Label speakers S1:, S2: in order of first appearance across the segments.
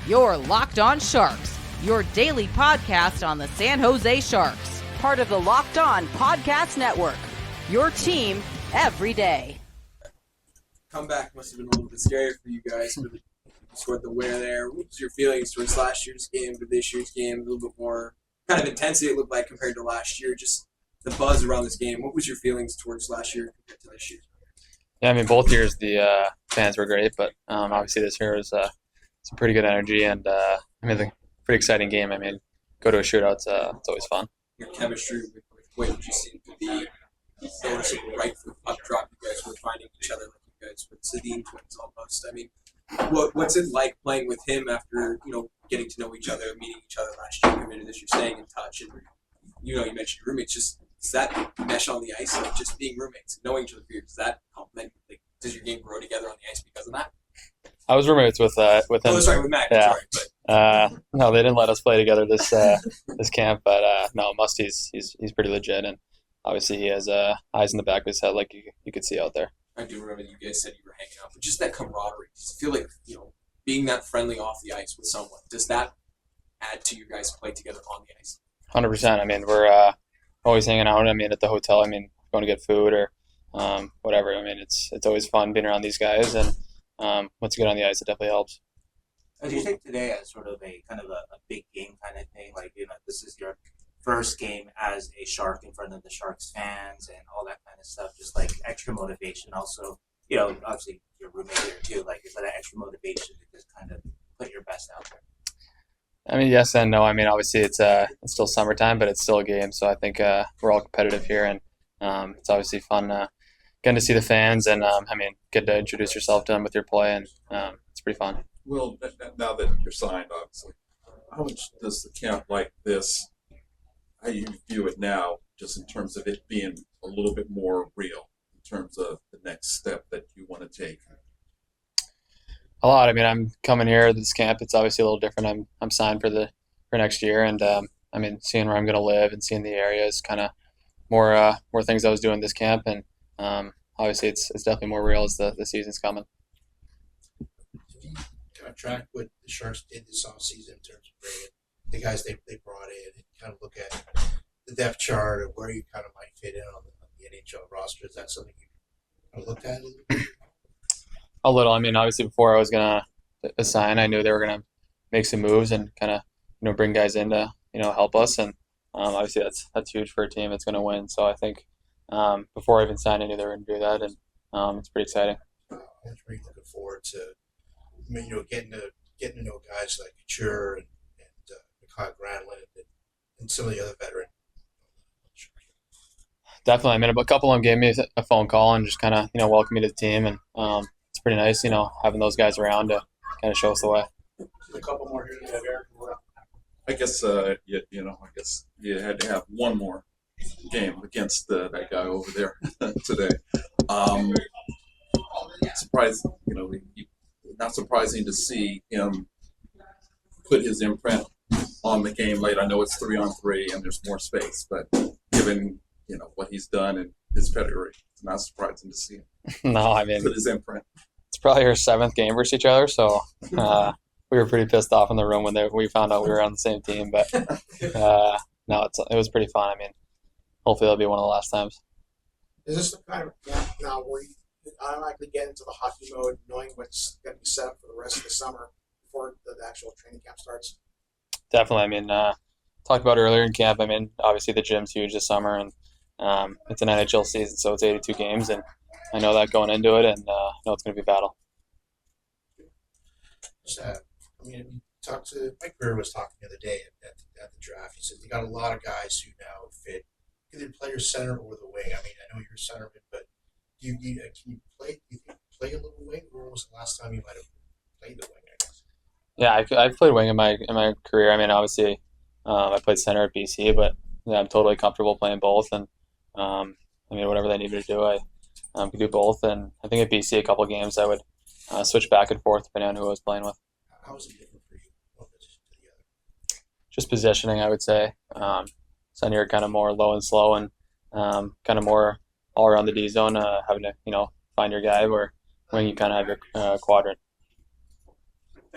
S1: Your Locked On Sharks, your daily podcast on the San Jose Sharks. Part of the Locked On Podcast Network, your team every day.
S2: Comeback must have been a little bit scary for you guys. You scored the winner there. What was your feelings towards last year's game to this year's game? A little bit more kind of intensity it looked like compared to last year. Just the buzz around this game. What was your feelings towards last year compared to this year?
S3: Yeah, I mean, both years the fans were great, but obviously this year was some pretty good energy and a pretty exciting game. I mean, go to a shootout, it's always fun. Your
S2: chemistry with Quentin just seemed to be noticeable right from the puck drop. You guys were finding each other like you guys with Sedin twins almost. I mean, what's it like playing with him after getting to know each other, meeting each other last year, coming into this year, staying in touch, and you mentioned your roommates. Just does that mesh on the ice, like just being roommates, knowing each other for years? Does that complement? Like, does your game grow together on the ice because of that?
S3: I was roommates with him.
S2: Oh, sorry, with Matt.
S3: Yeah.
S2: Sorry,
S3: no, they didn't let us play together this camp. But no, Musty's he's pretty legit, and obviously he has eyes in the back of his head, like you could see out there.
S2: I do remember that you guys said you were hanging out, but just that camaraderie. Just feel like being that friendly off the ice with someone. Does that add to your guys' play together on the ice?
S3: 100%. I mean, we're always hanging out. I mean, at the hotel. I mean, going to get food or whatever. I mean, it's always fun being around these guys, and once you get on the ice, it definitely helps.
S4: As you take today as sort of a kind of a big game kind of thing, like this is your first game as a Shark in front of the Sharks fans and all that kind of stuff, just like extra motivation. Also, obviously your roommate there too. Like, is that an extra motivation to just kind of put your best out there?
S3: I mean, yes and no. I mean, obviously it's still summertime, but it's still a game. So I think we're all competitive here, and it's obviously fun getting to see the fans and get to introduce yourself to them with your play, and it's pretty fun.
S5: Well, now that you're signed, obviously, how much does the camp like this? How do you view it now, just in terms of it being a little bit more real, in terms of the next step that you want to take?
S3: A lot. I mean, I'm coming here to this camp. It's obviously a little different. I'm signed for next year, and seeing where I'm going to live and seeing the area is kind of more things I was doing this camp, and obviously it's definitely more real as the season's coming.
S6: Kind of track what the Sharks did this offseason in terms of bringing the guys they brought in, and kind of look at the depth chart of where you kind of might fit in on the NHL roster. Is that something you kind of looked at?
S3: A little. I mean, obviously before I was going to assign, I knew they were going to make some moves and kind of bring guys in to help us, and obviously that's huge for a team that's going to win. So I think before I even signed, I knew they were going to do that, and it's pretty exciting.
S6: I'm really looking forward to getting to know guys like Couture and Mikhail Granlund and some of the other veterans.
S3: Definitely. I mean, a couple of them gave me a phone call and just kind of welcome me to the team, and it's pretty nice having those guys around to kind of show us the way.
S6: A couple more here.
S5: I guess I guess you had to have one more game against that guy over there today. Not surprising to see him put his imprint on the game late. I know it's 3-on-3 and there's more space, but given what he's done and his pedigree, it's not surprising to see him.
S3: No, I mean,
S5: put his imprint.
S3: It's probably our 7th game versus each other, so we were pretty pissed off in the room when we found out we were on the same team. But no, it was pretty fun. I mean, hopefully that'll be one of the last times.
S6: Is this the kind of camp now where you automatically get into the hockey mode, knowing what's going to be set up for the rest of the summer before the actual training camp starts?
S3: Definitely. I mean, talked about earlier in camp. I mean, obviously the gym's huge this summer, and it's an NHL season, so it's 82 games, and I know that going into it, and know it's going to be a battle.
S6: Mike Greer was talking the other day at the draft. He said you got a lot of guys who now fit either play your center or the wing. I mean, I know you're a centerman, but can you play a little wing? Or when was the last time you might have played the wing, I guess?
S3: Yeah, I've played wing in my career. I mean, obviously, I played center at BC, but yeah, I'm totally comfortable playing both. And I mean, whatever they need me to do, I can do both. And I think at BC, a couple of games, I would switch back and forth depending on who I was playing with.
S6: How is it different for you, one position to the other?
S3: Just positioning, I would say. Center, you're kind of more low and slow, and kind of more all around the D zone, having to find your guy. Where wing, you kind of have your quadrant.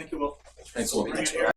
S6: Thank you, Will.
S5: Thanks, Will.
S6: Thanks, Will.